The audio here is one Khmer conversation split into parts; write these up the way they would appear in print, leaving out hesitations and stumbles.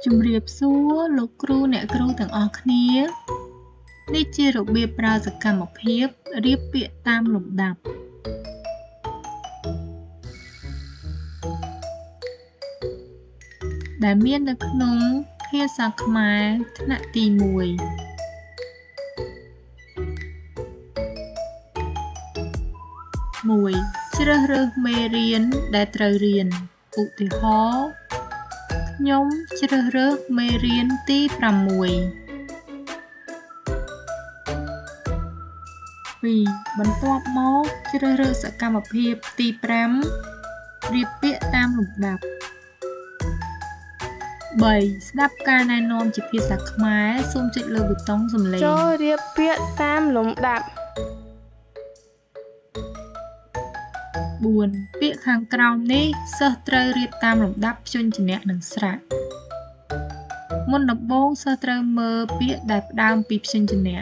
ជំរាបសួរលោកគ្រូអ្នកគ្រូទាំងអស់គ្នានេះជារបៀបប្រើសកម្មភាពរៀបពាក្យតាមលំដាប់ដែលមាននៅក្នុងភាសាខ្មែរថ្នាក់ទី1 1. ជ្រើសរើសមេរៀនដែលត្រូវរៀនឧទាហរណ៍ខ្ញុំជ្រើសរើសមេរៀនទី6 2. បន្ទាប់មកជ្រើសរើសសកម្មភាពទី5រៀបពាក្យតាមលំដាប់ 3. ស្ដាប់ការណែនាំជាភាសាខ្មែរសូមចុចលើប៊ូតុងសំឡេងចូលរៀបពាក្យតាមលំដាប់ 4. ពាក្យខាងក្រោមនេះសិស្សត្រូវរៀបតាមលំដាប់ព្យញ្ជនៈនិងស្រៈមុនដំបូងសិស្សត្រូវមើលពាក្យដែលផ្ដើមពីព្យញ្ជនៈ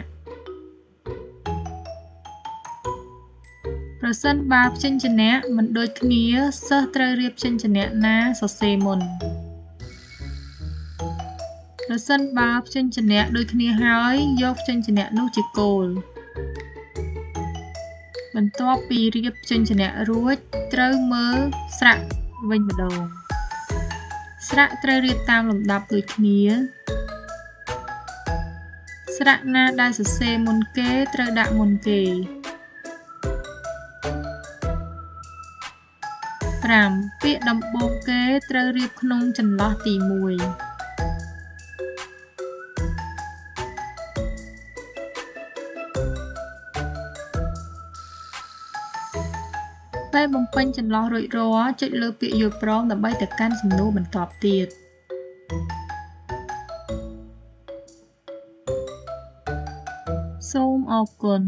ប្រសិនបើព្យញ្ជនៈមិនដូចគ្នាសិស្សត្រូវរៀបព្យញ្ជនៈណាសរសេរមុនប្រសិនបើព្យញ្ជនៈដូចគ្នាហើយយកព្យញ្ជនៈនោះជាគោលបន្ទាប់ពីរៀបព្យញ្ជនៈរួចត្រូវមើលស្រៈវិញម្ដងស្រៈត្រូវរៀបតាមលំដាប់ដូចគ្នាស្រៈណាដែលសរសេរមុនគេត្រូវដាក់មុនគេ 5. ពាក្យដំបូងគេត្រូវរៀបក្នុងចន្លោះទី1ពេលបំពេញចន្លោះរួចរាល់ចុចលើពាក្យយល់ព្រមដើម្បីទៅកាន់សំណួរបន្ទាប់ទៀតសូមអរគុណ